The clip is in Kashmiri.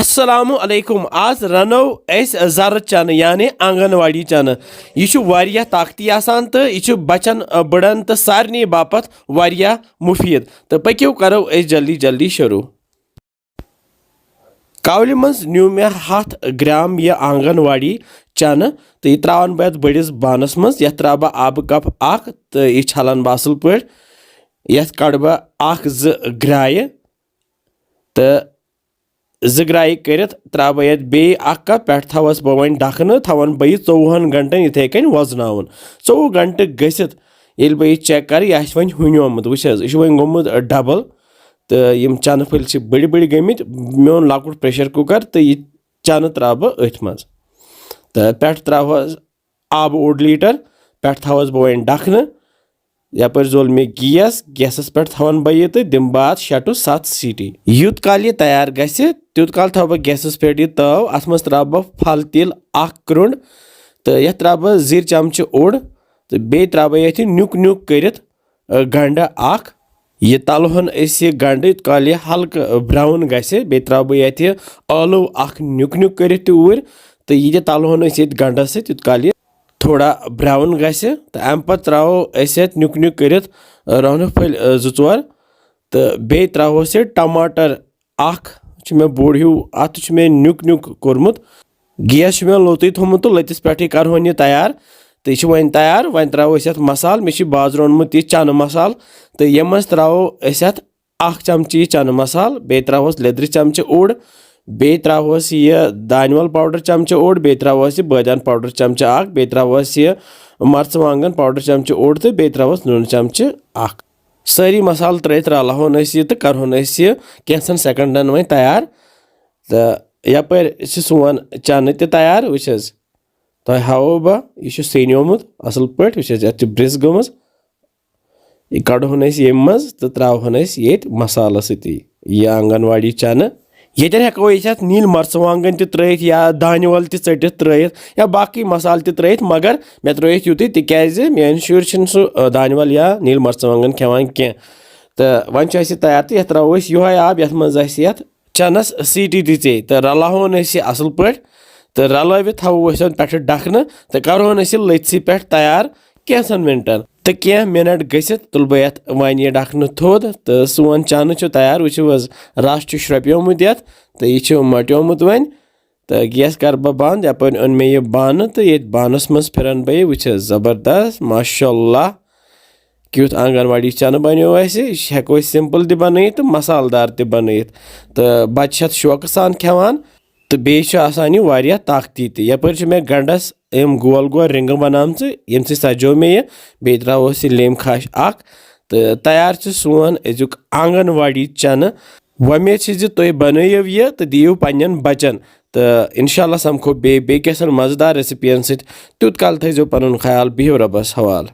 अस्सलामु अलैकुम आज रनो एस जर चन यानी आंगनवाड़ी चन यह वारिया ताकती आसान तो यह बचन बड़न तो सारनी बापत वारिया मुफीद तो पक्यो करो एस जल्दी जल्दी शुरू। कावल मज न्यू मे 100 ग्राम यह आंगनवाड़ी चन तो यह त्रावन बह बड़िस बानस मज यह त्रा बह आब कप अख तो यह छलान बह असल पे यथ कड़ बह 2 तो 2 ग्राय कर त्रा बह बे कप पे थवस बह वन डखन थवन बह 24 घंटन इथे कन वजन 24 घंटे गसित ये बह चेक कर यह वन हुनोमुत वह वन गोमुत डबल तो यम चन फल बड़ बड़ गमित मोन लकुट प्रेशर कुकर तो यह चन त्रा बह अथ मज तो पे त्रा आब 1 लीटर पे थवस बह वन डखन यपर जोल मे गैसस पे थवन बह यह तो दिम बात 6 to 7 सीटी यूत काल यह तैयार गस तूत काल थव बह गैसस पे यह तव अत मज त्रा बह फल तिल 1 क्रुंड तो यह त्रा बह 0 चमच ओड तो बे त्रा बह ये नुक नुक कर गंड अख यह तलहन यह गंड यूत काल यह हल्क ब्राउन गस बे त्रा बह ये आलू अख नुक नुक कर ऊर तो यह तलहन ये गंडस यूत काल यह थोड़ा ब्राउन गस तो अम पे त्रो नुक नुक कर रोन फल 2-4 तो बे त्रोस टमाटर अख मे बोड़ हूँ अत मे नुक नुक कोर्मुत गैस मे लोतुई थोमुत तो लतिस पे करहन यह तैयार तो यह वन तैयार वन त्रोस मसाल मे बाजार ओनमुत यह चन मसाल तो यम त्रो 1 चमच यह चन मसाल बे त्रोस लेदर चमच ओड बे त्रोस यह दानवल पाउडर चमच ओड बे त्रोस बदान पाउडर चमच अख बे त्रोस यह मर्चवांगन पाउडर चमच ओड तो बे त्रोस नून चमच अख सारी मसाल त्रित रलहन यह तो करहन यह कैंसन सेकंडन वन तैयार तो यपर सोन चन तैयार वह तुम हावो बह यह सनोमुत असल पे वह ब्रिस गम यह कड़हन यम मज तो त्रोहन ये मसाल सती यह आंगनवाड़ी चन ये हेको नील मर्चवांगन त्रित या दानवल टिट त्रित या बाकी मसाल त्रित मगर मे त्रो यूत तिज मेन शुर सह दानवल या नील मर्चवांगन खेवान कह तो वन तैयार तो यह त्रो ये आब ये मज चनस सीटी दिचे तो रलहन यह असल पे तो रलवित थवो पे डखन तो करहन लथसी पे तैयार कैंसन मिनटन तो क्या मिनट गसित तुल बह ये वन यह डखन थोद तो सोन चन तैयार वो रस श्रप्योमुत ये तो यह मट्योमुत वन तो गैस कर बह बंद यपर अन मे यह बान तो ये बानस मज फिरन बह वह ज़बरदस्त माशाअल्लाह क्युत आंगनवाड़ी चन बनो हेको सिंपल ति बन तो मसालदार ति बन तो बच्चे शौक सान खेवान तो बेआसान वारिया ताकती तो यपर मे गंडस यम गोल गोल रिंग बनाम यम सजो मे यह बे त्रोस लेम खाश अख तो तैयार सोन अजुक आंगनवाड़ी चन वमेद तुम बनयु यह तो दियो पन्न बचन तो इंशाल्लाह समखो बेसन मजेदार रेसिपियन सत तुत काल थो पन ख्याल बिहो रबस हवाल।